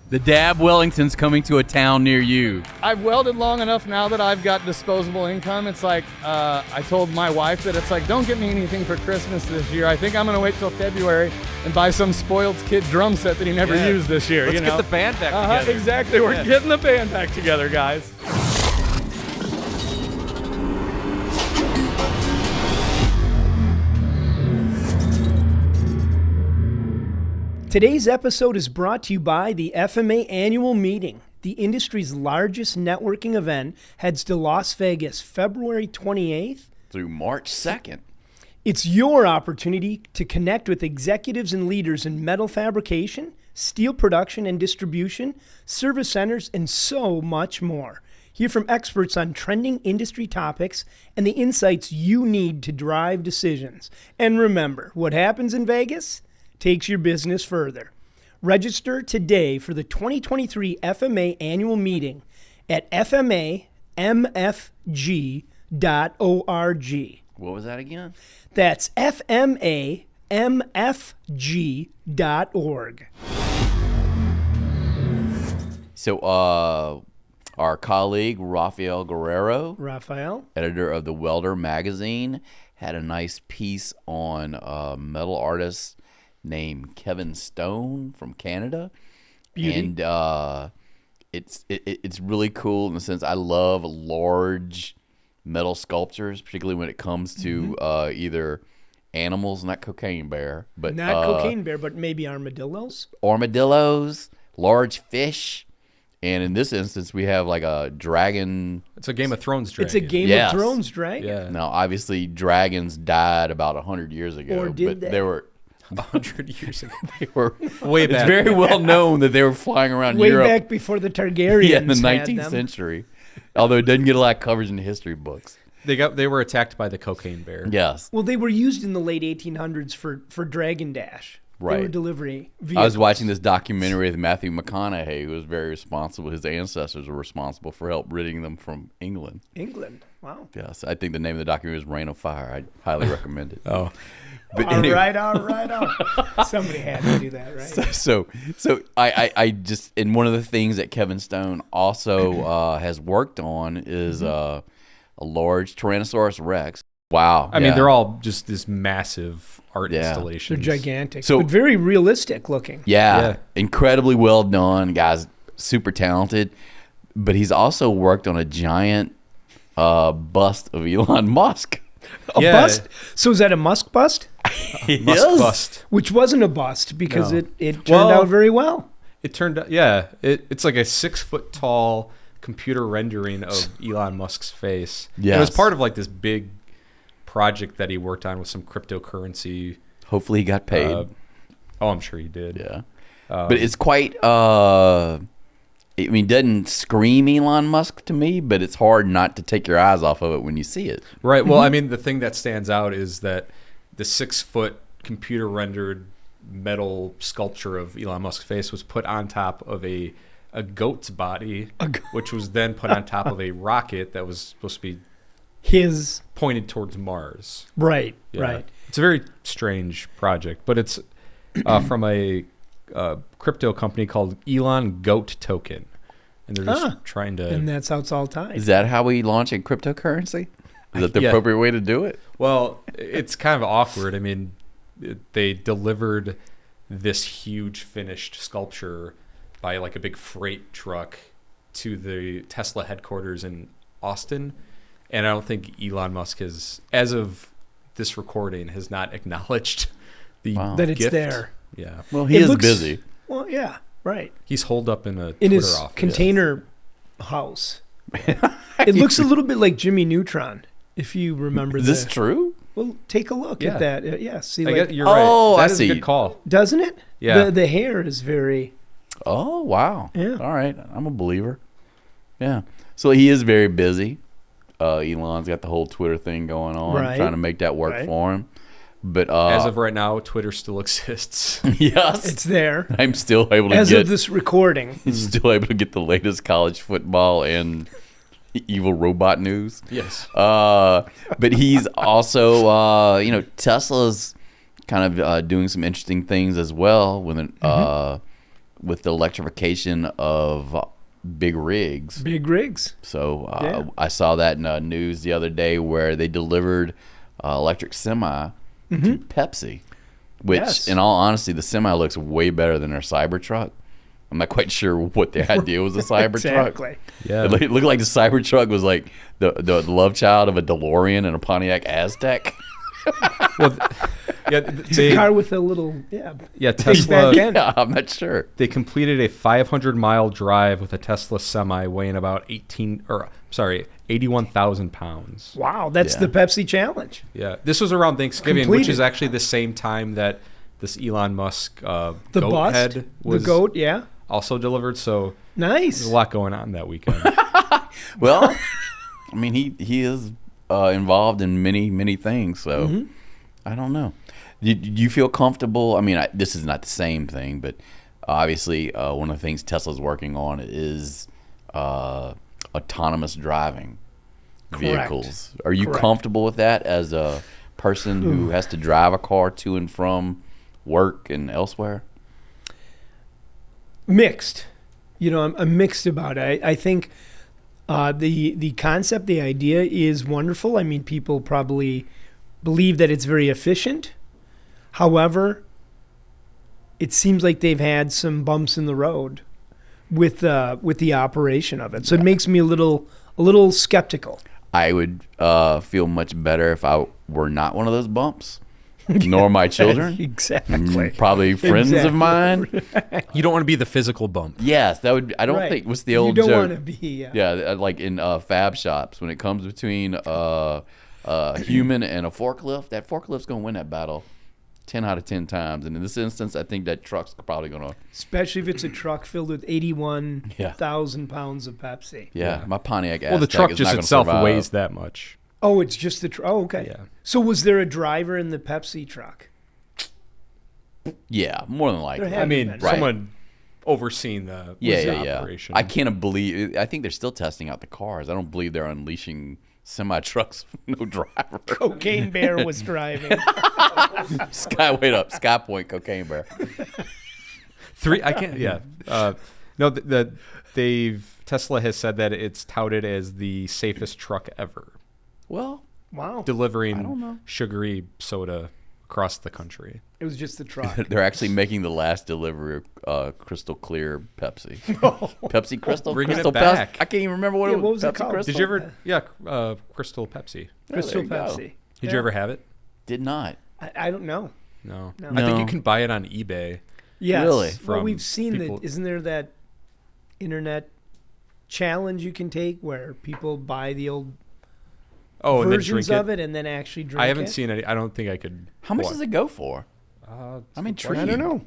The Dab Wellington's coming to a town near you. I've welded long enough now that I've got disposable income. It's like, I told my wife that it's like, don't get me anything for Christmas this year. I think I'm going to wait till February and buy some spoiled kid drum set that he never used this year. Let's get the band back together. Exactly. We're getting the band back together, guys. Today's episode is brought to you by the FMA Annual Meeting. The industry's largest networking event heads to Las Vegas February 28th through March 2nd. It's your opportunity to connect with executives and leaders in metal fabrication, steel production and distribution, service centers, and so much more. Hear from experts on trending industry topics and the insights you need to drive decisions. And remember, what happens in Vegas takes your business further. Register today for the 2023 FMA Annual Meeting at fmamfg.org. What was that again? That's fmamfg.org. So, our colleague, Rafael Guerrero, editor of the Welder magazine, had a nice piece on metal artists named Kevin Stone from Canada. Beauty. And it's really cool in the sense I love large metal sculptures, particularly when it comes to either animals, not cocaine bear, but maybe armadillos, large fish. And in this instance, we have like a dragon. It's a Game of Thrones dragon. It's a Game of Thrones dragon. Yeah. Now, obviously, dragons died about 100 years ago. Or did they? They were 100 years ago. They were way back. It's very well known that they were flying around way Europe. back before the Targaryens. In the 19th century. Although it doesn't get a lot of coverage in the history books. They were attacked by the cocaine bear. Yes. Well, they were used in the late 1800s for Dragon Dash. Right. They were delivery vehicles. I was watching this documentary with Matthew McConaughey, who was very responsible. His ancestors were responsible for help ridding them from England. England. Wow. Yes. I think the name of the documentary is Reign of Fire. I highly recommend it. Oh. But all right. Somebody had to do that, right? So I just, and one of the things that Kevin Stone also has worked on is a large Tyrannosaurus Rex. Wow. I mean, they're all just this massive art installations. They're gigantic, but very realistic looking. Yeah. Incredibly well done. Guy's super talented. But he's also worked on a giant bust of Elon Musk. A bust? So is that a Musk bust? Musk bust. Which wasn't a bust because it turned out very well. It turned out, it's like a 6 foot tall computer rendering of Elon Musk's face. Yes. It was part of like this big project that he worked on with some cryptocurrency. Hopefully he got paid. I'm sure he did. Yeah. But it's quite, it doesn't scream Elon Musk to me, but it's hard not to take your eyes off of it when you see it. Right. Well, I mean, the thing that stands out is that the 6 foot computer rendered metal sculpture of Elon Musk's face was put on top of a goat's body, which was then put on top of a rocket that was supposed to be pointed towards Mars. Right. Yeah. Right. It's a very strange project, but it's from a crypto company called Elon Goat Token, and they're just trying to. And that's how it's all tied. Is that how we launch a cryptocurrency? Is that the appropriate way to do it? Well, it's kind of awkward. I mean, they delivered this huge finished sculpture by like a big freight truck to the Tesla headquarters in Austin, and I don't think Elon Musk has, as of this recording, has not acknowledged that it's gift. there. Yeah. Well, he is busy. Well, yeah, right. He's holed up in his office. Container house. It looks a little bit like Jimmy Neutron, if you remember. Is this true? Well, take a look at that. See, you're right. Oh, that I see. A good call. Doesn't it? Yeah. The hair is very. Oh, wow. Yeah. All right. I'm a believer. Yeah. So he is very busy. Elon's got the whole Twitter thing going on, trying to make that work for him. But as of right now, Twitter still exists. Yes, it's there. I'm still able to as of this recording. Still able to get the latest college football and evil robot news. Yes. But he's also, Tesla's kind of doing some interesting things as well with with the electrification of big rigs. Big rigs. So I saw that in news the other day where they delivered electric semi to Pepsi, which, in all honesty, the semi looks way better than their Cybertruck. I'm not quite sure what the idea was. A Cybertruck. Exactly. Yeah, it looked like the Cybertruck was like the love child of a DeLorean and a Pontiac Aztec. well, It's a car with a little Tesla. Yeah, I'm not sure. They completed a 500-mile drive with a Tesla semi weighing about 81,000 pounds. Wow, that's the Pepsi challenge. Yeah, this was around Thanksgiving, which is actually the same time that this Elon Musk the goat bust, head was the goat, also delivered. So nice. There's a lot going on that weekend. Well, I mean, he is involved in many things, so I don't know. Do you feel comfortable? I mean, this is not the same thing, but obviously one of the things Tesla's working on is autonomous driving vehicles. Are you comfortable with that as a person who has to drive a car to and from work and elsewhere? Mixed. I'm mixed about it. I think the concept, the idea is wonderful. I mean, people probably believe that it's very efficient. However, it seems like they've had some bumps in the road with the operation of it. So it makes me a little skeptical. I would feel much better if I were not one of those bumps, nor my children. Exactly. Probably friends of mine. You don't want to be the physical bump. Yes, that would. I don't think. What's the old joke? You joke? don't want to be. Yeah, like in fab shops, when it comes between a human and a forklift, that forklift's gonna win that battle 10 out of 10 times. And in this instance, I think that truck's probably gonna. Especially if it's a truck filled with 81,000 pounds of Pepsi. Yeah, my Pontiac Aztec. Well, the truck is just not itself survive. weighs that much. Oh, it's just the truck. Oh, okay. Yeah. So was there a driver in the Pepsi truck? Yeah, more than likely. There I mean, Right. someone overseeing the operation. I can't believe. I think they're still testing out the cars. I don't believe they're unleashing semi trucks with no driver. Cocaine Bear was driving. Wait up, Sky Point Cocaine Bear. I can't. Yeah. No, Tesla has said that it's touted as the safest truck ever. Well, Wow. Delivering sugary soda across the country. It was just the truck. they're actually making the last delivery of crystal clear Pepsi. Pepsi Crystal? Bringing Crystal it back. I can't even remember what it was. What was it Pepsi called? Crystal? Did you ever? Yeah, Crystal Pepsi. Crystal there you go. Pepsi. Did you ever have it? Did not. I don't know. No. No. I think you can buy it on eBay. Yes. Really? Well, From we've seen people- that. Isn't there that internet challenge you can take where people buy the old Oh, and then versions drink of it and then actually drink it? I haven't seen any. I don't think I could. How much does it go for? I'm intrigued. I don't know.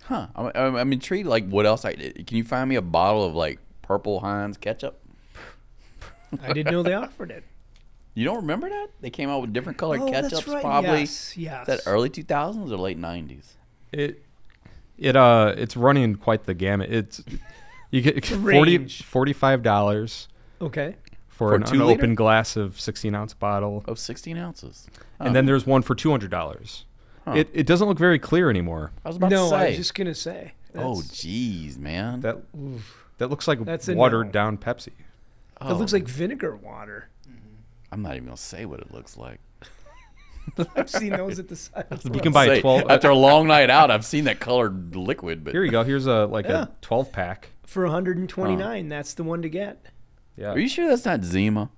Huh. I'm intrigued. Like, what else? Can you find me a bottle of, like, purple Heinz ketchup? I didn't know they offered it. You don't remember that? They came out with different colored Oh, that's ketchups right. probably. Yes. Is that early 2000s or late 90s? It's running quite the gamut. You get $45 Okay. for an 2 liter? unopened glass of 16-ounce bottle, Oh, 16 ounces. and then there's one for $200. Huh. It doesn't look very clear anymore. I was about No, to say. I was just gonna say. Oh, jeez, man. That looks like That's a watered no. down Pepsi. It looks like vinegar water. I'm not even going to say what it looks like. I've seen those at the side. You can buy a 12. After a long night out, I've seen that colored liquid. But Here you go. Here's a 12 pack. For $129. That's the one to get. Yeah. Are you sure that's not Zima?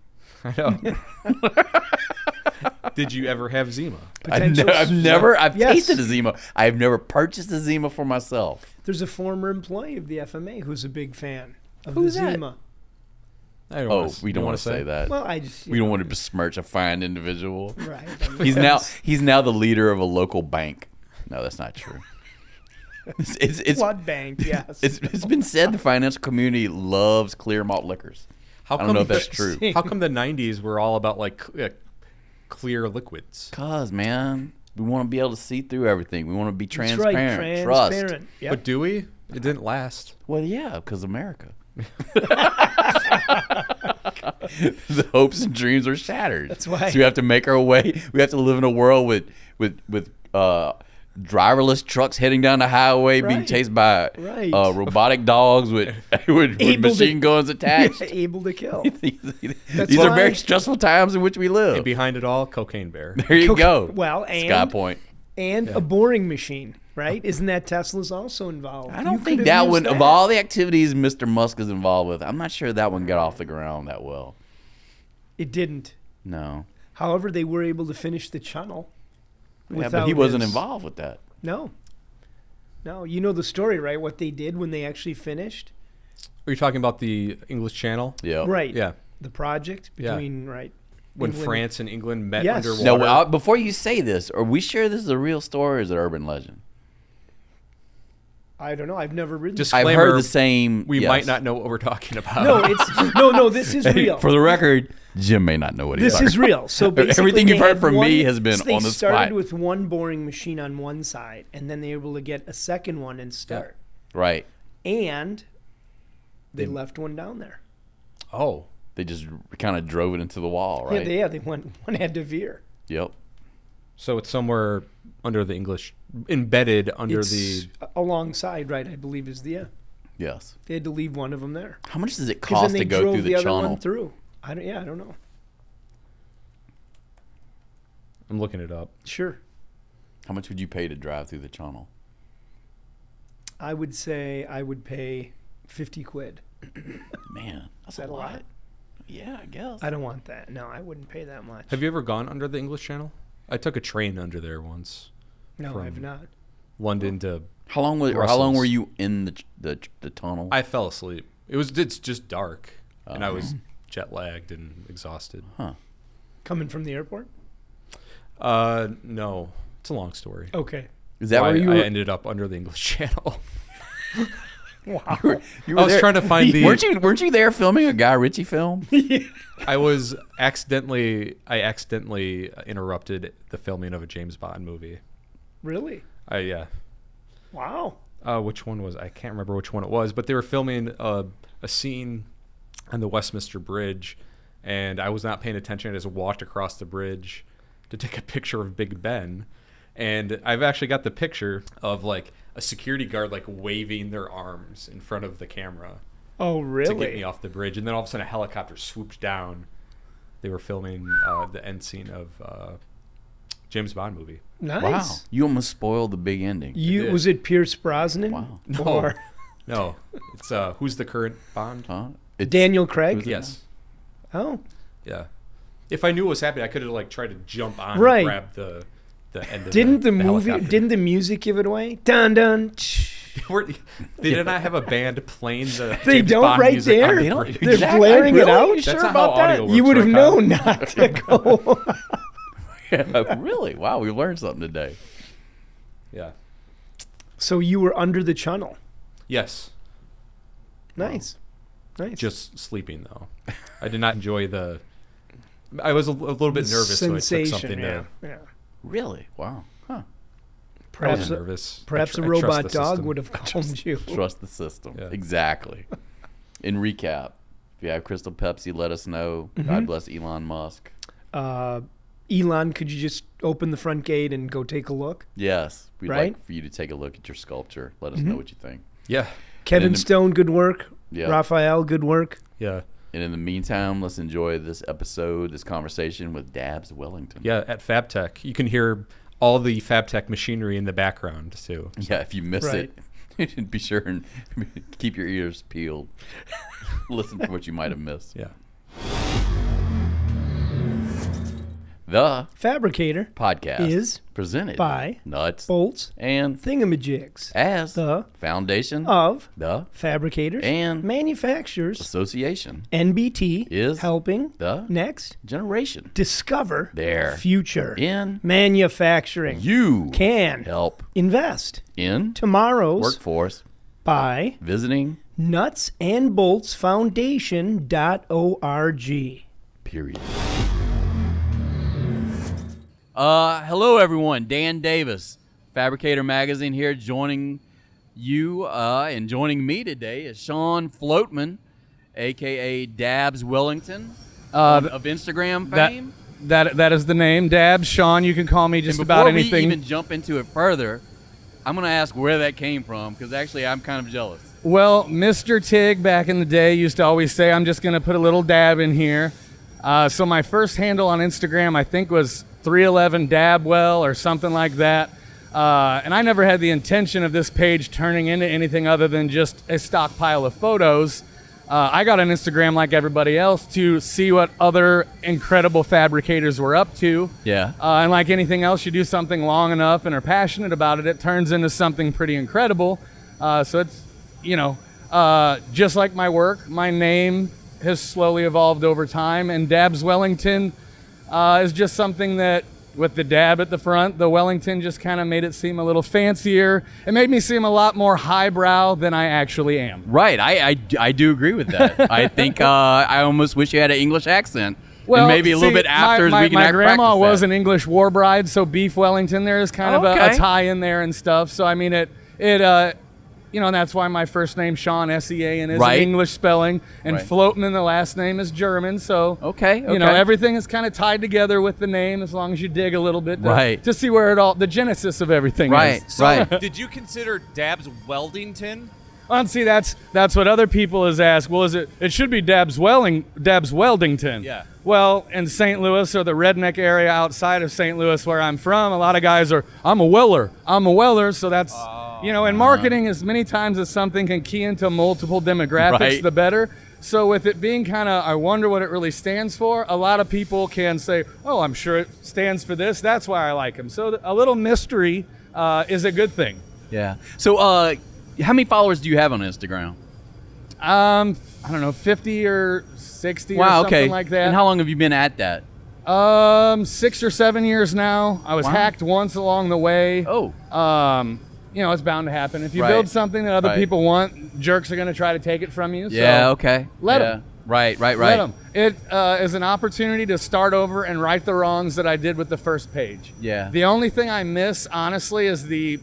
I know. Did you ever have Zima? I've tasted a Zima. I've never purchased a Zima for myself. There's a former employee of the FMA who's a big fan of Who's the that? Zima. We don't want to say that. Well, we don't want to besmirch a fine individual. Right. He's now the leader of a local bank. No, that's not true. It's Blood bank. Yes. It's been said the financial community loves clear malt liquors. I don't know if that's true. How come the 90s were all about clear liquids? Cause, man, we want to be able to see through everything. We want to be That's transparent. right. Trust. Transparent. Yep. But do we? It didn't last. Well, yeah, because America. The hopes and dreams are shattered. That's why. So we have to make our way. We have to live in a world with driverless trucks heading down the highway being chased by robotic dogs with machine guns attached. Yeah, able to kill. These are very stressful times in which we live. And behind it all, Cocaine Bear. There you go. Well, and Sky Point. And a boring machine, right? Isn't that Tesla's also involved? I don't think that one, of all the activities Mr. Musk is involved with, I'm not sure that one got off the ground that well. It didn't. No. However, they were able to finish the tunnel. Yeah, but he wasn't involved with that. No. You know the story, right? What they did when they actually finished? Are you talking about the English Channel? Yeah. Right. Yeah. The project between, when England. France and England met Yes. underwater. Now, before you say this, are we sure this is a real story or is it urban legend? I don't know. I've never ridden. Disclaimer, I've heard the same. We might not know what we're talking about. No, this is real. For the record, Jim may not know what he's talking about. This is real. So basically, everything you've heard from me has been on the spot. They started with one boring machine on one side, and then they were able to get a second one and start. Right. And they left one down there. Oh. They just kind of drove it into the wall, right? Yeah, they one had to veer. Yep. So it's somewhere under the English, embedded under the... alongside, right, I believe is the... Yes. They had to leave one of them there. How much does it cost to go through the other channel? one through. I don't know. I'm looking it up. Sure. How much would you pay to drive through the channel? I would say I would pay 50 quid. Man, that's Is that a lot? Yeah, I guess. I don't want that. No, I wouldn't pay that much. Have you ever gone under the English Channel? I took a train under there once. No, I've not. London to How long were you in the tunnel? I fell asleep. It's just dark, and I was jet lagged and exhausted. Huh. Coming from the airport? No, it's a long story. Okay. Is that why where I ended up under the English Channel? Wow. You I was trying to find the. Weren't you there filming a Guy Ritchie film? I accidentally interrupted the filming of a James Bond movie. Really? Yeah. Wow. Which one was? I can't remember which one it was, but they were filming a scene on the Westminster Bridge, and I was not paying attention. I just walked across the bridge to take a picture of Big Ben, and I've actually got the picture of like a security guard like waving their arms in front of the camera. Oh, really? To get me off the bridge, and then all of a sudden a helicopter swooped down. They were filming the end scene of James Bond movie. Nice. Wow. You almost spoiled the big ending. Was it Pierce Brosnan? Wow. No. It's who's the current Bond? Huh? Daniel Craig? Yes. Oh. Yeah. If I knew what was happening, I could have like tried to jump on Right. and grab the end of Didn't the movie? movie? Didn't the music give it away? Dun dun. They did not have a band playing the They James don't Bond right music there? on the bridge. They're blaring it out? You That's sure not about how that? audio works, You would have right, known not to go. Yeah, really? Wow, we learned something today. Yeah. So you were under the channel. Yes. Nice. Nice. Just sleeping though. I did not enjoy the. I was a little bit nervous, so I took something to. Yeah. Really? Wow. Huh. I was Perhaps nervous. Perhaps I a trust robot the dog system. would have calmed you. Trust the system. Yeah. Exactly. In recap, if you have Crystal Pepsi, let us know. God bless Elon Musk. Elon, could you just open the front gate and go take a look? Yes. We'd Right? like for you to take a look at your sculpture. Let us know what you think. Yeah. Kevin Stone, good work. Yeah. Raphael, good work. Yeah. And in the meantime, let's enjoy this episode, this conversation with Dabs Wellington. Yeah. At FabTech, you can hear all the FabTech machinery in the background too. Yeah, if you miss Right. it, be sure and keep your ears peeled. Listen for what you might have missed. Yeah. The Fabricator podcast is presented by Nuts Bolts and Thingamajigs as the foundation of the Fabricators and Manufacturers Association NBT is helping the next generation discover their future in manufacturing. you Can help invest in tomorrow's workforce by visiting nutsandboltsfoundation.org. period. Hello everyone, Dan Davis, Fabricator Magazine here, joining you and joining me today is Sean Floatman, aka Dabs Wellington of Instagram fame. That is the name, Dabs. Sean, you can call me just about anything. Before we even jump into it further, I'm going to ask where that came from, because actually I'm kind of jealous. Well, Mr. Tig back in the day used to always say, I'm just going to put a little dab in here. So my first handle on Instagram, I think, was 311 Dabwell or something like that. And I never had the intention of this page turning into anything other than just a stockpile of photos. I got on Instagram like everybody else to see what other incredible fabricators were up to. Yeah. And like anything else, you do something long enough and are passionate about it, it turns into something pretty incredible. So it's, just like my work, my name has slowly evolved over time, and Dabs Wellington is just something that, with the dab at the front, the Wellington just kind of made it seem a little fancier. It made me seem a lot more highbrow than I actually am. Right. I do agree with that. I think I almost wish you had an English accent. Well, and maybe a little bit after my grandma was that. an English war bride, so Beef Wellington there is kind of a tie in there and stuff. So I mean and that's why my first name Sean S-E-A-N is an English spelling, and Floatman, the last name, is German. So everything is kind of tied together with the name, as long as you dig a little bit to see where the genesis of everything is. So did you consider Dabs Weldington? And see, that's what other people has asked. Well, it should be Dabs Weldington. Yeah. Well, in St. Louis, or the redneck area outside of St. Louis where I'm from, a lot of guys are, I'm a welder, so that's, and marketing, as many times as something can key into multiple demographics, the better. So with it being kind of, I wonder what it really stands for, a lot of people can say, oh, I'm sure it stands for this, that's why I like him. So a little mystery is a good thing. Yeah. So how many followers do you have on Instagram? I don't know, 50 or 60 or something like that. And how long have you been at that? 6 or 7 years now. I was hacked once along the way. Oh. It's bound to happen. If you build something that other people want, jerks are going to try to take it from you. So let them. Right. Let them. It is an opportunity to start over and right the wrongs that I did with the first page. Yeah. The only thing I miss, honestly, is the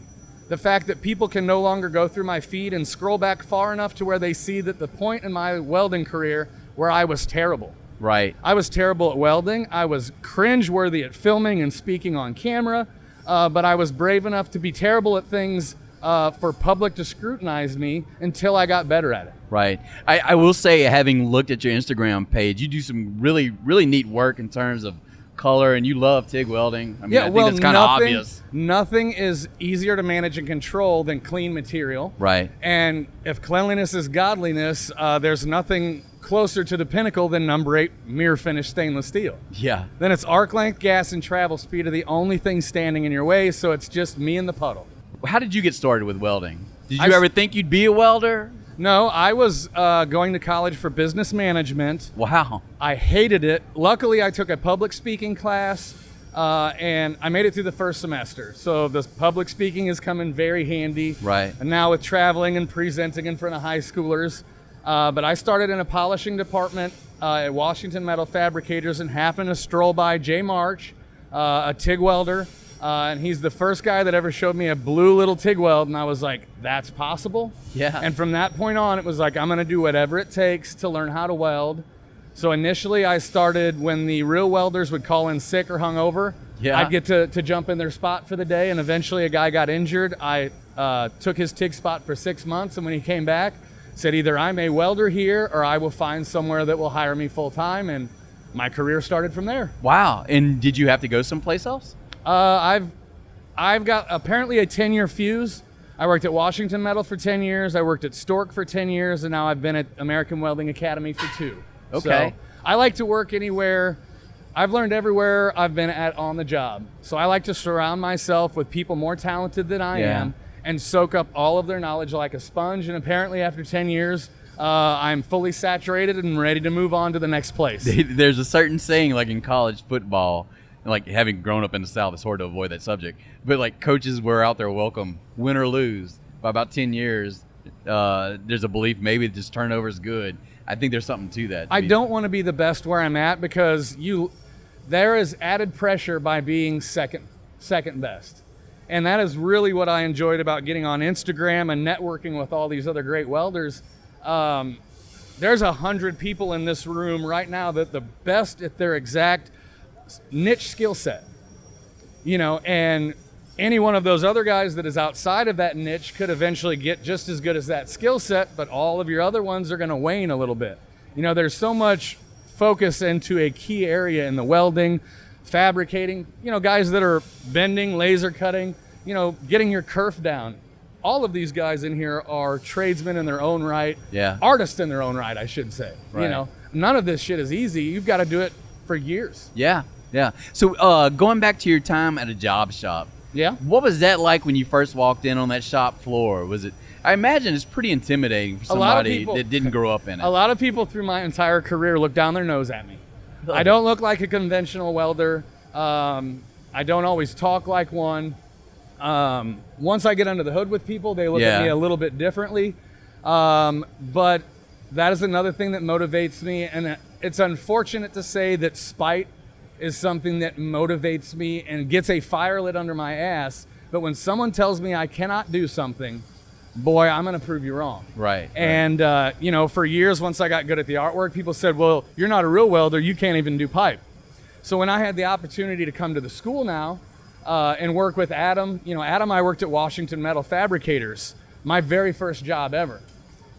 fact that people can no longer go through my feed and scroll back far enough to where they see that the point in my welding career where I was terrible. Right. I was terrible at welding. I was cringe-worthy at filming and speaking on camera, but I was brave enough to be terrible at things for public to scrutinize me until I got better at it. Right. I will say, having looked at your Instagram page, you do some really, really neat work in terms of color, and you love TIG welding. I mean, I think that's kind of obvious. Nothing is easier to manage and control than clean material. Right. And if cleanliness is godliness, there's nothing closer to the pinnacle than number 8 mirror finished stainless steel. Yeah. Then it's arc length, gas, and travel speed are the only things standing in your way, so it's just me and the puddle. How did you get started with welding? Did you ever think you'd be a welder? No, I was going to college for business management. Wow. I hated it. Luckily, I took a public speaking class, and I made it through the first semester. So the public speaking is coming very handy. Right. And now with traveling and presenting in front of high schoolers. But I started in a polishing department at Washington Metal Fabricators and happened to stroll by Jay March, a TIG welder. And he's the first guy that ever showed me a blue little TIG weld, and I was like, that's possible? Yeah. And from that point on, it was like, I'm going to do whatever it takes to learn how to weld. So initially, I started when the real welders would call in sick or hungover. Yeah. I'd get to jump in their spot for the day, and eventually a guy got injured. I took his TIG spot for 6 months, and when he came back, said either I'm a welder here or I will find somewhere that will hire me full-time, and my career started from there. Wow. And did you have to go someplace else? I've got apparently a 10-year fuse. I worked at Washington Metal for 10 years. I worked at Stork for 10 years, and now I've been at American Welding Academy for 2. Okay. So I like to work anywhere. I've learned everywhere I've been at on the job. So I like to surround myself with people more talented than I am and soak up all of their knowledge like a sponge. And apparently after 10 years, I'm fully saturated and ready to move on to the next place. There's a certain saying, like in college football, like having grown up in the South, it's hard to avoid that subject. But like coaches were out there welcome, win or lose. By about 10 years, there's a belief maybe just turnover is good. I think there's something to that. I don't want to be the best where I'm at because there is added pressure by being second best. And that is really what I enjoyed about getting on Instagram and networking with all these other great welders. There's 100 people in this room right now that the best at their exact niche skill set, and any one of those other guys that is outside of that niche could eventually get just as good as that skill set, but all of your other ones are going to wane a little bit. There's so much focus into a key area in the welding, fabricating, guys that are bending, laser cutting, getting your kerf down. All of these guys in here are tradesmen in their own right, artists in their own right, I should say. Right. None of this shit is easy. You've got to do it for years. Yeah. So going back to your time at a job shop, what was that like when you first walked in on that shop floor? Was it? I imagine it's pretty intimidating for somebody that didn't grow up in it. A lot of people through my entire career look down their nose at me. I don't look like a conventional welder. I don't always talk like one. Once I get under the hood with people, they look at me a little bit differently. But that is another thing that motivates me. And it's unfortunate to say that spite is something that motivates me and gets a fire lit under my ass. But when someone tells me I cannot do something, boy, I'm going to prove you wrong. Right. And, for years, once I got good at the artwork, people said, well, you're not a real welder. You can't even do pipe. So when I had the opportunity to come to the school now and work with Adam, I worked at Washington Metal Fabricators, my very first job ever.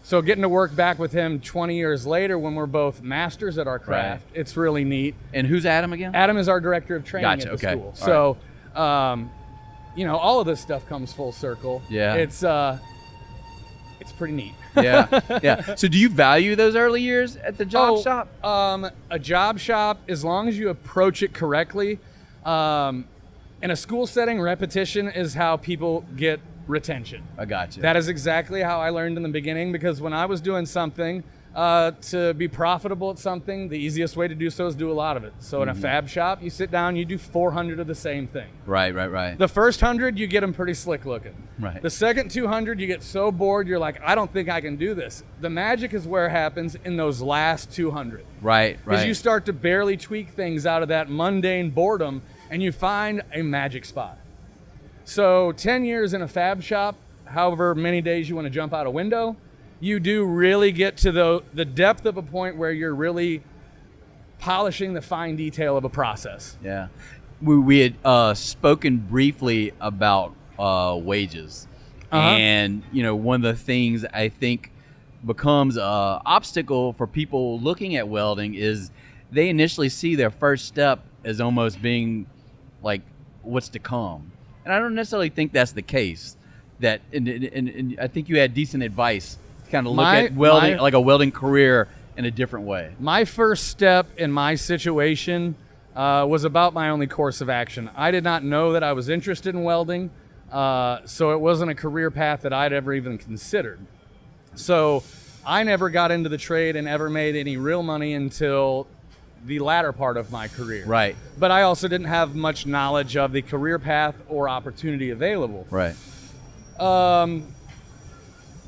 So getting to work back with him 20 years later when we're both masters at our craft, it's really neat. And who's Adam again? Adam is our director of training at the school. So, all of this stuff comes full circle. Yeah. It's pretty neat. Yeah. So do you value those early years at the job shop? A job shop, as long as you approach it correctly, in a school setting, repetition is how people get retention. I got you. That is exactly how I learned in the beginning, because when I was doing something, to be profitable at something, the easiest way to do so is do a lot of it. So in a fab shop, you sit down, you do 400 of the same thing. Right. The first 100, you get them pretty slick looking. Right. The second 200, you get so bored, you're like, I don't think I can do this. The magic is where it happens in those last 200. Right. Because you start to barely tweak things out of that mundane boredom, and you find a magic spot. So 10 years in a fab shop, however many days you want to jump out a window, you do really get to the depth of a point where you're really polishing the fine detail of a process. Yeah. We had spoken briefly about wages. And, one of the things I think becomes an obstacle for people looking at welding is they initially see their first step as almost being like what's to come. And I don't necessarily think that's the case. And I think you had decent advice to kind of look at welding, like a welding career, in a different way. My first step in my situation was about my only course of action. I did not know that I was interested in welding, so it wasn't a career path that I'd ever even considered. So I never got into the trade and ever made any real money until the latter part of my career. Right. But I also didn't have much knowledge of the career path or opportunity available. Right.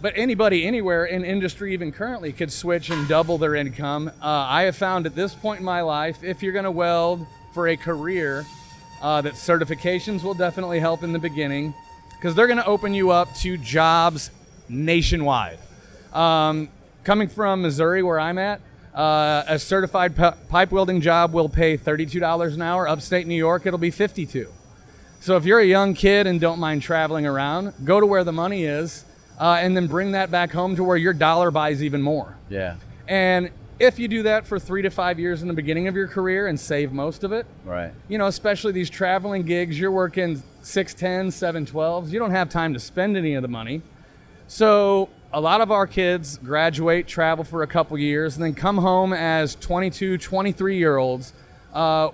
But anybody anywhere in industry, even currently, could switch and double their income. I have found at this point in my life, if you're going to weld for a career, that certifications will definitely help in the beginning, because they're going to open you up to jobs nationwide. Coming from Missouri, where I'm at, a certified pipe welding job will pay $32 an hour. Upstate New York, it'll be $52. So if you're a young kid and don't mind traveling around, go to where the money is, and then bring that back home to where your dollar buys even more. Yeah. And if you do that for 3 to 5 years in the beginning of your career and save most of it, right? Especially these traveling gigs, you're working 610s, 712s. You don't have time to spend any of the money. So a lot of our kids graduate, travel for a couple years, and then come home as 22, 23-year-olds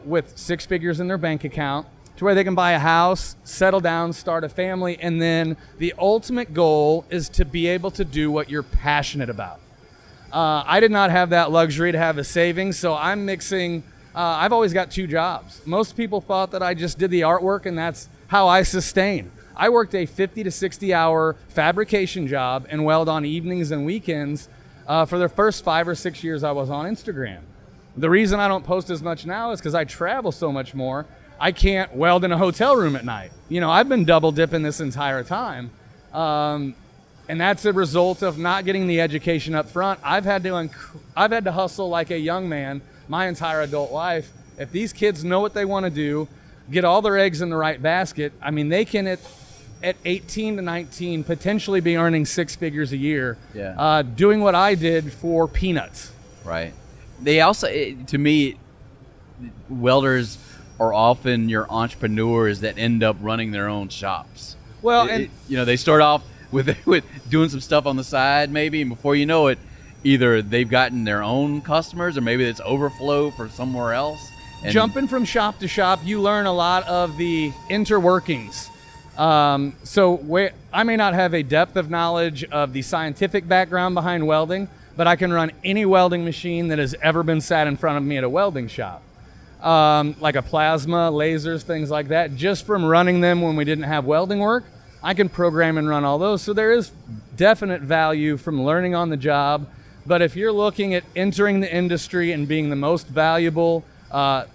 with 6 figures in their bank account, to where they can buy a house, settle down, start a family, and then the ultimate goal is to be able to do what you're passionate about. I did not have that luxury to have a savings, so I'm mixing. I've always got 2 jobs. Most people thought that I just did the artwork and that's how I sustain. I worked a 50 to 60 hour fabrication job and weld on evenings and weekends for the first 5 or 6 years I was on Instagram. The reason I don't post as much now is because I travel so much more. I can't weld in a hotel room at night. I've been double dipping this entire time. And that's a result of not getting the education up front. I've had to hustle like a young man my entire adult life If these kids know what they want to do, get all their eggs in the right basket, I mean, they can at 18 to 19 potentially be earning six figures a year, doing what I did for peanuts. Right. They also, to me, welders are often your entrepreneurs that end up running their own shops. Well, they start off with doing some stuff on the side maybe, and before you know it, either they've gotten their own customers or maybe it's overflow for somewhere else. And jumping from shop to shop, you learn a lot of the interworkings. So I may not have a depth of knowledge of the scientific background behind welding, but I can run any welding machine that has ever been sat in front of me at a welding shop. Like a plasma, lasers, things like that. Just from running them when we didn't have welding work, I can program and run all those. So there is definite value from learning on the job. But if you're looking at entering the industry and being the most valuable, the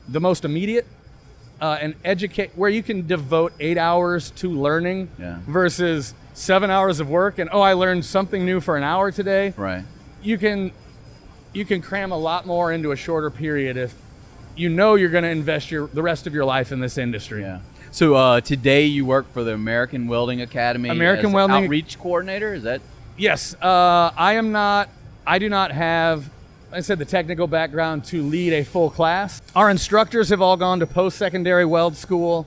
most immediate, and educate, where you can devote 8 hours to learning versus 7 hours of work, and I learned something new for an hour today. Right. You can cram a lot more into a shorter period if you know you're going to invest the rest of your life in this industry. Yeah. So today you work for the American Welding Academy American as Welding outreach coordinator. Is that? Yes. I do not have, like I said, the technical background to lead a full class. Our instructors have all gone to post-secondary weld school.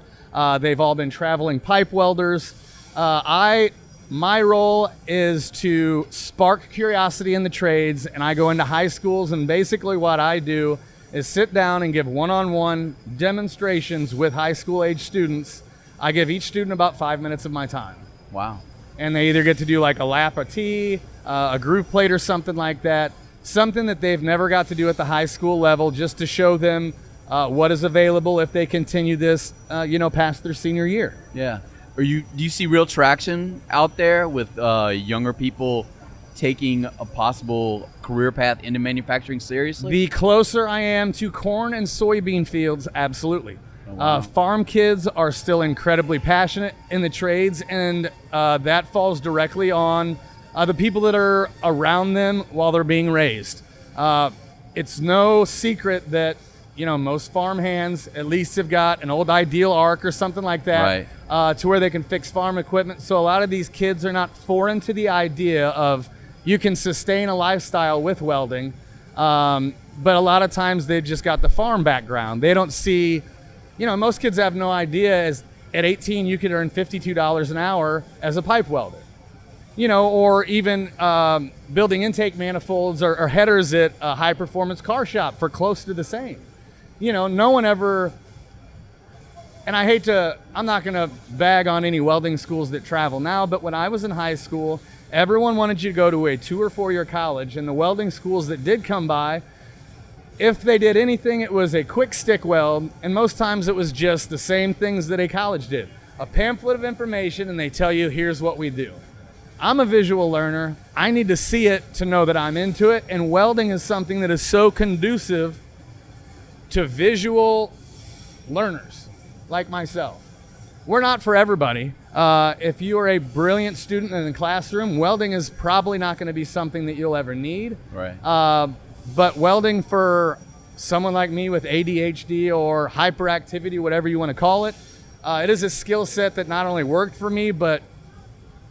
They've all been traveling pipe welders. My role is to spark curiosity in the trades, and I go into high schools, and basically what I do is sit down and give one-on-one demonstrations with high school age students. I give each student about 5 minutes of my time. Wow. And they either get to do like a lap of T, a groove plate or something like that, something that they've never got to do at the high school level, just to show them what is available if they continue this, past their senior year. Yeah. Do you see real traction out there with younger people taking a possible career path into manufacturing seriously? The closer I am to corn and soybean fields, absolutely. Oh, wow. Farm kids are still incredibly passionate in the trades, and that falls directly on the people that are around them while they're being raised. It's no secret that most farm hands at least have got an old Ideal Arc or something like that, to where they can fix farm equipment. So a lot of these kids are not foreign to the idea of you can sustain a lifestyle with welding, but a lot of times they've just got the farm background. They don't see, most kids have no idea at 18 you could earn $52 an hour as a pipe welder. Or even building intake manifolds or headers at a high-performance car shop for close to the same. No one ever, and I'm not going to bag on any welding schools that travel now, but when I was in high school, everyone wanted you to go to a 2 or 4 year college, and the welding schools that did come by, if they did anything, it was a quick stick weld, and most times it was just the same things that a college did. A pamphlet of information, and they tell you, here's what we do. I'm a visual learner. I need to see it to know that I'm into it, and welding is something that is so conducive to visual learners like myself. We're not for everybody. If you are a brilliant student in the classroom, welding is probably not going to be something that you'll ever need. Right. But welding for someone like me with ADHD or hyperactivity, whatever you want to call it, it is a skill set that not only worked for me, but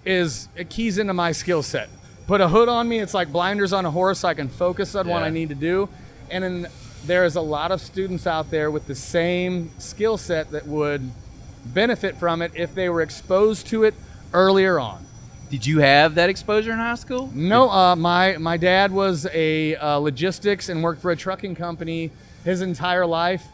it keys into my skill set. Put a hood on me, it's like blinders on a horse. I can focus on what I need to do. And then there is a lot of students out there with the same skill set that would benefit from it if they were exposed to it earlier on. Did you have that exposure in high school? No, my dad was a logistics and worked for a trucking company his entire life.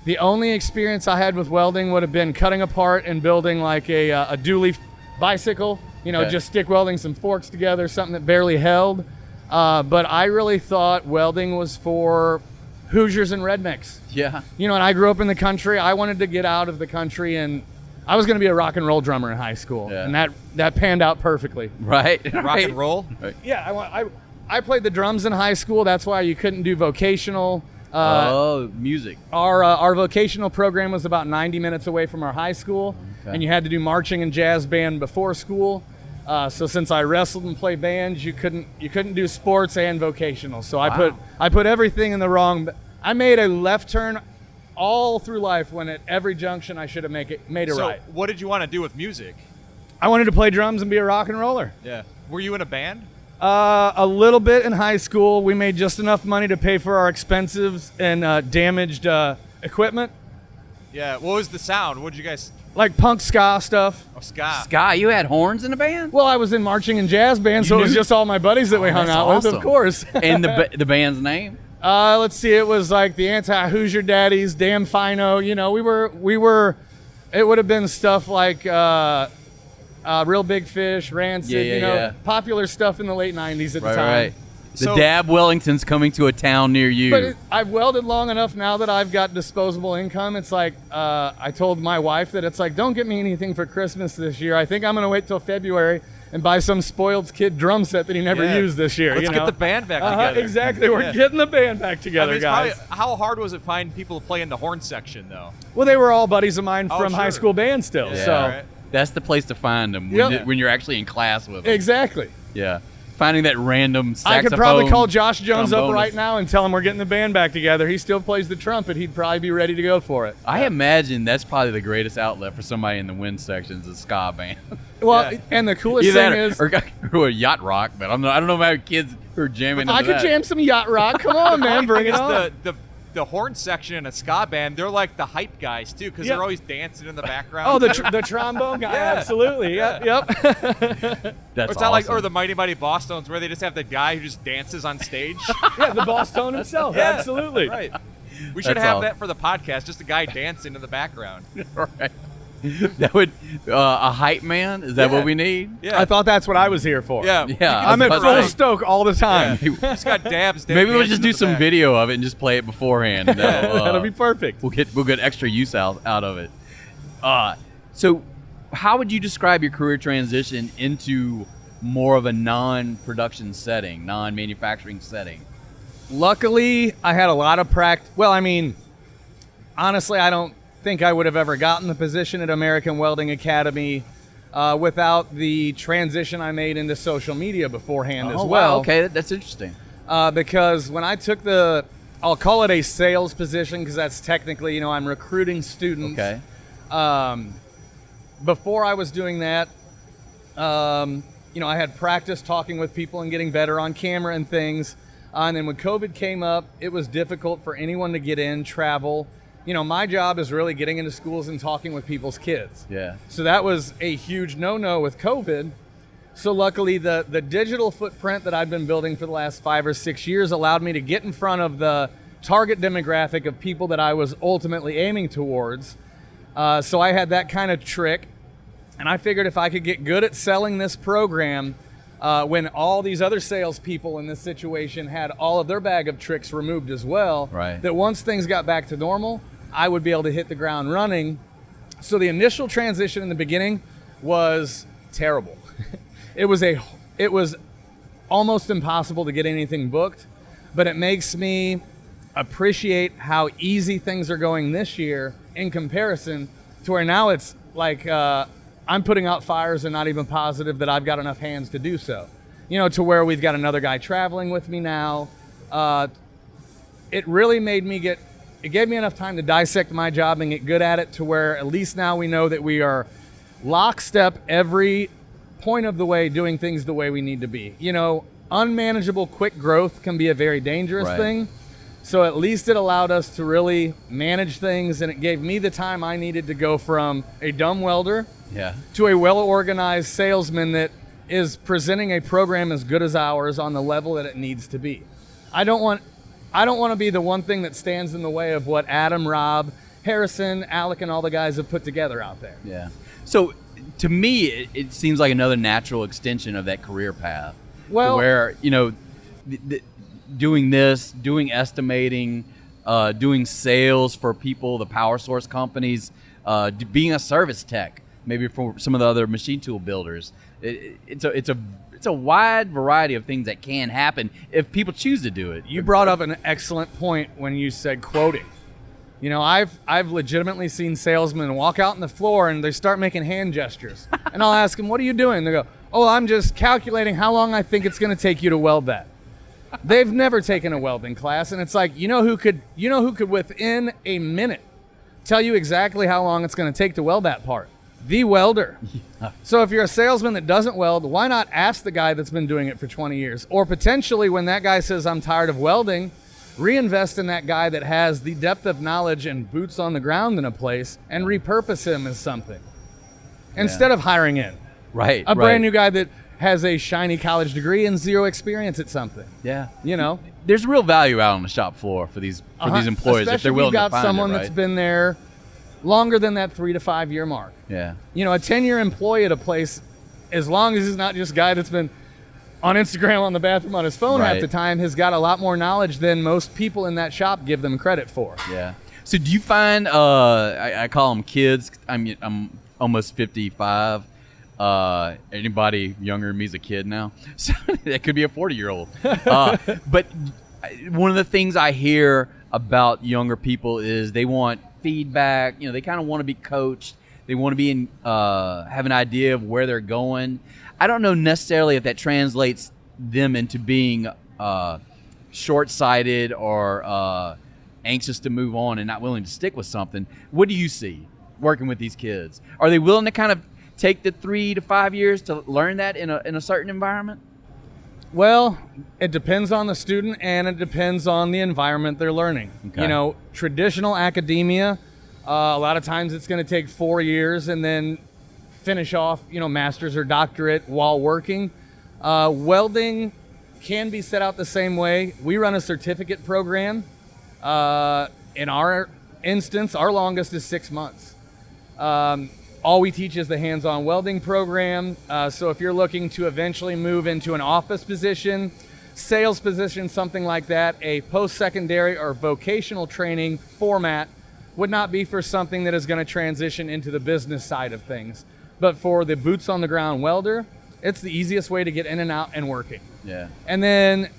The only experience I had with welding would have been cutting apart and building like a dually bicycle, just stick welding some forks together, something that barely held. But I really thought welding was for Hoosiers and rednecks. Yeah. And I grew up in the country. I wanted to get out of the country, and I was going to be a rock and roll drummer in high school. Yeah. And that panned out perfectly. Right. Rock and roll? Right. Yeah, I played the drums in high school. That's why you couldn't do vocational. Music. Our vocational program was about 90 minutes away from our high school, and you had to do marching and jazz band before school. So since I wrestled and played bands, you couldn't do sports and vocational. So I put everything in the wrong. I made a left turn all through life when at every junction I should have made it right. So what did you want to do with music? I wanted to play drums and be a rock and roller. Yeah. Were you in a band? A little bit in high school. We made just enough money to pay for our expenses and damaged equipment. Yeah. What was the sound? What did you guys... Like punk ska stuff. Oh, ska. Sky, you had horns in the band? Well, I was in marching and jazz band, so it was just all my buddies that we hung out with, of course. And the band's name? Let's see. It was like the Anti-Hoosier Daddies, Damn Fino. You know, we were. It would have been stuff like Real Big Fish, Rancid. Popular stuff in the late '90s at the time. Right. The Dab Wellington's coming to a town near you. But I've welded long enough now that I've got disposable income. It's like I told my wife that it's like, don't get me anything for Christmas this year. I think I'm going to wait till February and buy some spoiled kid drum set that he never used this year. Let's get the band back together. Exactly. We're getting the band back together, guys. How hard was it finding people to play in the horn section, though? Well, they were all buddies of mine from high school band still. Yeah. So Right. That's the place to find them when you're actually in class with them. Exactly. Yeah. Finding that random saxophone. I could probably call Josh Jones up trombonist. right now and tell him we're getting the band back together. He still plays the trumpet. He'd probably be ready to go for it. I imagine that's probably the greatest outlet for somebody in the wind sections, a ska band. Well, and the coolest thing is... Or yacht rock, but I don't know about kids who are jamming I into could that. jam some yacht rock. Come on, man. Bring it on. The horn section in a ska band, they're like the hype guys, too, because they're always dancing in the background. Oh, the trombone guy. Yeah. Absolutely. Yep. That's It's not like, or the Mighty Mighty Bosstones, where they just have the guy who just dances on stage. Yeah, the boss tone himself. Yeah. Absolutely. Right. We should That's have awesome. that for the podcast, just a guy dancing in the background. Right. That would a hype man. Is that what we need? Yeah. I thought that's what I was here for. Yeah. Yeah. I'm at That's full right. stoke all the time. Just got dabs. Maybe we'll just do some video of it and just play it beforehand. And That'll be perfect. We'll get extra use out of it. So, how would you describe your career transition into more of a non-production setting, non-manufacturing setting? Luckily, I had a lot of practice. Well, I mean, honestly, I don't think I would have ever gotten the position at American Welding Academy without the transition I made into social media beforehand as well. Wow. Okay, that's interesting. Because when I took I'll call it a sales position because that's technically, I'm recruiting students. Okay. Before I was doing that, I had practice talking with people and getting better on camera and things. And then when COVID came up, it was difficult for anyone to get in, travel. My job is really getting into schools and talking with people's kids. Yeah. So that was a huge no-no with COVID. So luckily, the digital footprint that I've been building for the last 5 or 6 years allowed me to get in front of the target demographic of people that I was ultimately aiming towards. So I had that kind of trick. And I figured if I could get good at selling this program, when all these other salespeople in this situation had all of their bag of tricks removed as well, right, that once things got back to normal, I would be able to hit the ground running. So the initial transition in the beginning was terrible. It was almost impossible to get anything booked, but it makes me appreciate how easy things are going this year in comparison to where now it's like I'm putting out fires and not even positive that I've got enough hands to do so. To where we've got another guy traveling with me now. It really it gave me enough time to dissect my job and get good at it to where at least now we know that we are lockstep every point of the way doing things the way we need to be. Unmanageable quick growth can be a very dangerous thing. So at least it allowed us to really manage things, and it gave me the time I needed to go from a dumb welder to a well-organized salesman that is presenting a program as good as ours on the level that it needs to be. I don't want to be the one thing that stands in the way of what Adam, Rob, Harrison, Alec, and all the guys have put together out there. Yeah. So to me, it seems like another natural extension of that career path. Well, where, doing this, doing estimating, doing sales for people, the power source companies, being a service tech, maybe for some of the other machine tool builders. It's a wide variety of things that can happen if people choose to do it. You brought up an excellent point when you said quoting. I've legitimately seen salesmen walk out on the floor and they start making hand gestures. And I'll ask them, "What are you doing?" They go, "Oh, I'm just calculating how long I think it's going to take you to weld that." They've never taken a welding class, and it's like, who could within a minute tell you exactly how long it's going to take to weld that part. The welder. Yeah. So if you're a salesman that doesn't weld, why not ask the guy that's been doing it for 20 years? Or potentially when that guy says, I'm tired of welding, reinvest in that guy that has the depth of knowledge and boots on the ground in a place and repurpose him as something. Instead of hiring in. Right. A brand new guy that has a shiny college degree and zero experience at something. Yeah. You know? There's real value out on the shop floor for these employees if they're willing to find it, right? Especially if you've got someone that's been there longer than that 3 to 5 year mark. Yeah. You know, a 10-year employee at a place, as long as he's not just a guy that's been on Instagram on the bathroom on his phone half the time, has got a lot more knowledge than most people in that shop give them credit for. Yeah. So do you find, I call them kids, I'm almost 55. Anybody younger than me is a kid now. So that could be a 40-year-old. But one of the things I hear about younger people is they want feedback. You know, they kind of want to be coached. They want to be have an idea of where they're going. I don't know necessarily if that translates them into being short-sighted or anxious to move on and not willing to stick with something. What do you see working with these kids? Are they willing to kind of take the 3 to 5 years to learn that in a certain environment? Well, it depends on the student and it depends on the environment they're learning. Okay. You know, traditional academia, a lot of times it's going to take 4 years and then finish off, you know, master's or doctorate while working. Welding can be set out the same way. We run a certificate program. In our instance, our longest is 6 months. All we teach is the hands-on welding program. So if you're looking to eventually move into an office position, sales position, something like that, a post-secondary or vocational training format would not be for something that is going to transition into the business side of things. But for the boots-on-the-ground welder, it's the easiest way to get in and out and working. Yeah. And then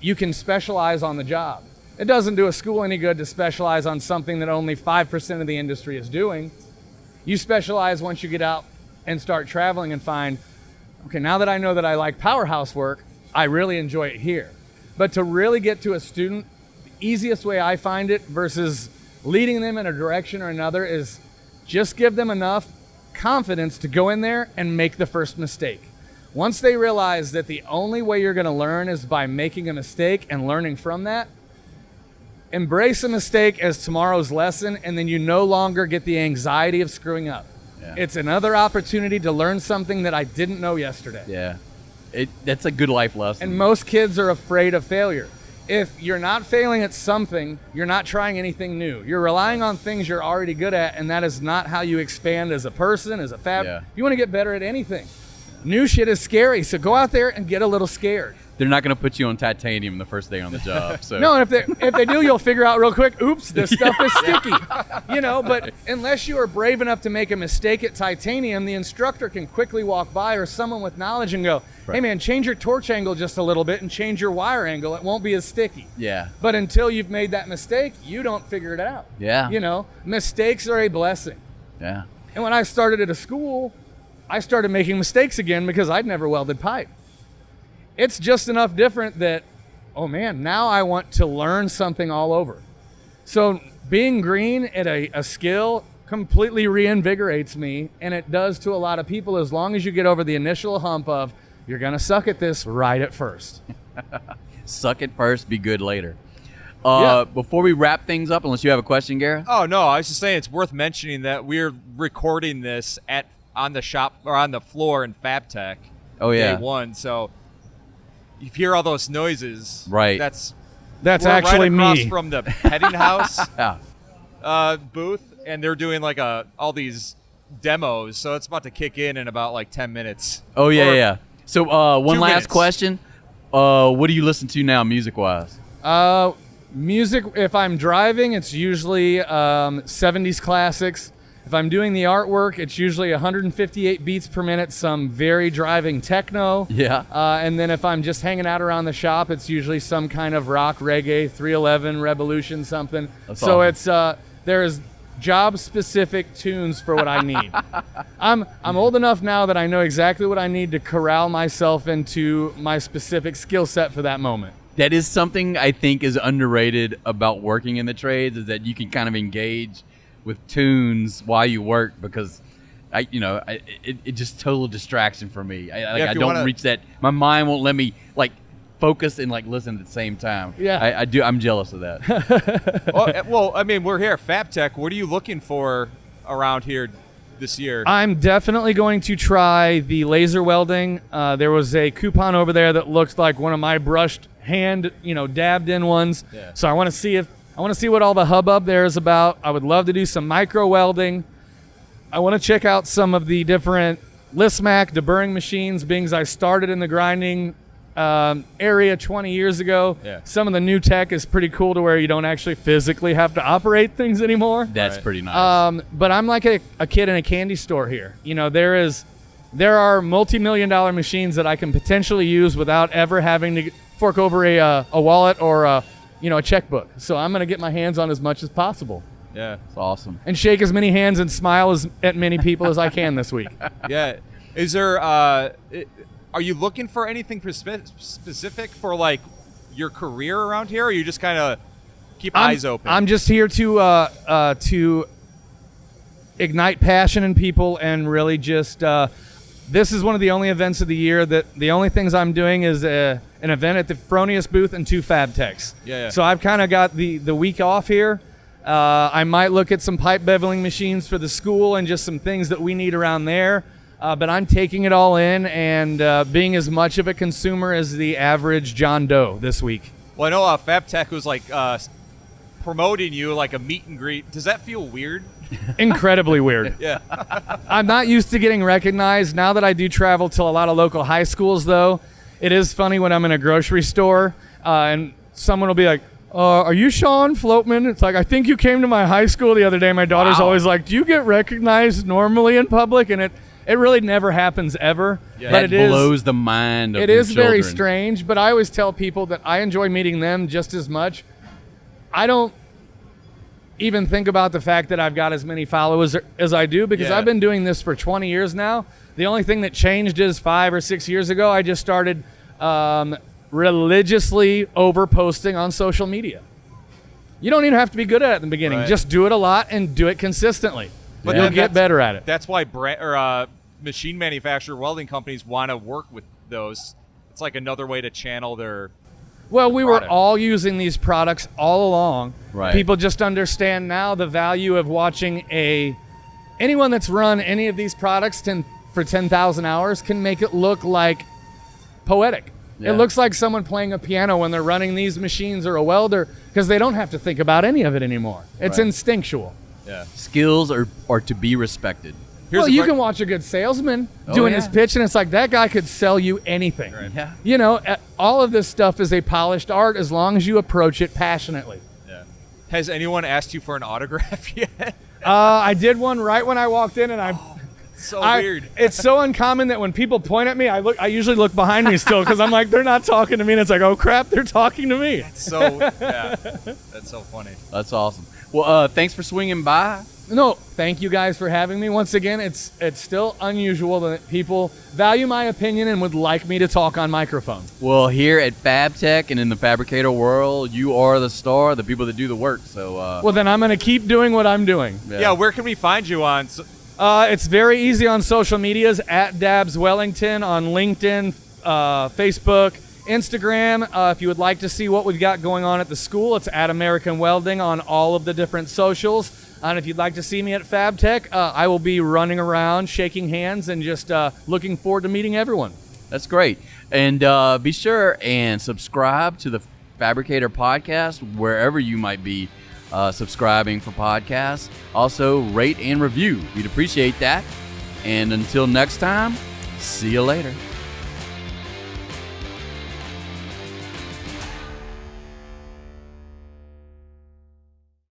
you can specialize on the job. It doesn't do a school any good to specialize on something that only 5% of the industry is doing. You specialize once you get out and start traveling and find, okay, now that I know that I like powerhouse work, I really enjoy it here. But to really get to a student, the easiest way I find it versus leading them in a direction or another is just give them enough confidence to go in there and make the first mistake. Once they realize that the only way you're going to learn is by making a mistake and learning from that, embrace a mistake as tomorrow's lesson, and then you no longer get the anxiety of screwing up. Yeah. It's another opportunity to learn something that I didn't know yesterday. Yeah, that's a good life lesson. And most kids are afraid of failure. If you're not failing at something, you're not trying anything new. You're relying on things you're already good at, and that is not how you expand as a person, as a If you want to get better at anything, new shit is scary, so go out there and get a little scared. They're not going to put you on titanium the first day on the job. So no, and if they do, you'll figure out real quick, oops, this stuff is sticky. You know, but unless you are brave enough to make a mistake at titanium, the instructor can quickly walk by or someone with knowledge and go, hey man, change your torch angle just a little bit and change your wire angle. It won't be as sticky. Yeah. But until you've made that mistake, you don't figure it out. Yeah. You know, mistakes are a blessing. Yeah. And when I started at a school, I started making mistakes again because I'd never welded pipe. It's just enough different that, oh man, now I want to learn something all over. So being green at a skill completely reinvigorates me, and it does to a lot of people as long as you get over the initial hump of, you're going to suck at this right at first. Suck at first, be good later. Before we wrap things up, unless you have a question, Gareth? Oh, no, I was just saying it's worth mentioning that we're recording this on the shop or on the floor in FabTech. Oh, yeah. Day one, so you hear all those noises. Right. That's actually right across me from the petting house booth, and they're doing like all these demos, so it's about to kick in about like 10 minutes. Oh yeah. So one last question: what do you listen to now, music-wise? Music. If I'm driving, it's usually 70s classics. If I'm doing the artwork, it's usually 158 beats per minute, some very driving techno. Yeah. And then if I'm just hanging out around the shop, it's usually some kind of rock, reggae, 311, Revolution, something. That's so awesome. It's there's job-specific tunes for what I need. I'm old enough now that I know exactly what I need to corral myself into my specific skill set for that moment. That is something I think is underrated about working in the trades, is that you can kind of engage with tunes while you work because it just total distraction for me. I don't reach that. My mind won't let me like focus and like listen at the same time. Yeah, I do. I'm jealous of that. well, I mean, we're here at FabTech. What are you looking for around here this year? I'm definitely going to try the laser welding. There was a coupon over there that looked like one of my brushed hand, dabbed in ones. Yeah. So I want to see what all the hubbub there is about. I would love to do some micro welding. I want to check out some of the different Lismac deburring machines, being as I started in the grinding area 20 years ago. Yeah. Some of the new tech is pretty cool to where you don't actually physically have to operate things anymore. That's pretty nice. But I'm like a kid in a candy store here. There are multi-million-dollar machines that I can potentially use without ever having to fork over a wallet or a checkbook. So I'm going to get my hands on as much as possible. Yeah, it's awesome. And shake as many hands and smile at many people as I can this week. Yeah. Is there? Are you looking for anything specific for like your career around here, or you just kind of keep eyes open? I'm just here to ignite passion in people and really just. This is one of the only events of the year that the only things I'm doing is an event at the Fronius booth and 2 FabTechs. Yeah. So I've kind of got the week off here. I might look at some pipe beveling machines for the school and just some things that we need around there. But I'm taking it all in and being as much of a consumer as the average John Doe this week. Well, I know FabTech was like promoting you like a meet and greet. Does that feel weird? Incredibly weird. Yeah. I'm not used to getting recognized. Now that I do travel to a lot of local high schools, though, it is funny when I'm in a grocery store and someone will be like, are you Sean Floatman? It's like, I think you came to my high school the other day. My daughter's always like, do you get recognized normally in public? And it really never happens ever. Yeah. But it blows the mind of It is very strange, but I always tell people that I enjoy meeting them just as much. I don't even think about the fact that I've got as many followers as I do because I've been doing this for 20 years now. The only thing that changed is 5 or 6 years ago, I just started religiously over-posting on social media. You don't even have to be good at it in the beginning. Right. Just do it a lot and do it consistently. But you'll get better at it. That's why machine manufacturer welding companies want to work with those. It's like another way to channel their Well, we were all using these products all along. Right. People just understand now the value of watching anyone that's run any of these products for 10,000 hours can make it look like poetic. Yeah. It looks like someone playing a piano when they're running these machines or a welder because they don't have to think about any of it anymore. It's instinctual. Yeah. Skills are to be respected. You can watch a good salesman doing his pitch, and it's like that guy could sell you anything. Right. Yeah. All of this stuff is a polished art as long as you approach it passionately. Yeah. Has anyone asked you for an autograph yet? I did one right when I walked in, and weird. It's so uncommon that when people point at me, I usually look behind me still because I'm like, they're not talking to me, and it's like, oh crap, they're talking to me. That's so funny. That's awesome. Well, thanks for swinging by. No, thank you guys for having me. Once again, it's still unusual that people value my opinion and would like me to talk on microphone. Well, here at FabTech and in the fabricator world, you are the star, the people that do the work. So, well, then I'm going to keep doing what I'm doing. Yeah, where can we find you on? It's very easy on social medias, at Dabs Wellington on LinkedIn, Facebook, Instagram. If you would like to see what we've got going on at the school, it's at American Welding on all of the different socials. And if you'd like to see me at FabTech, I will be running around, shaking hands, and just looking forward to meeting everyone. That's great. And be sure and subscribe to the Fabricator Podcast wherever you might be subscribing for podcasts. Also, rate and review. We'd appreciate that. And until next time, see you later.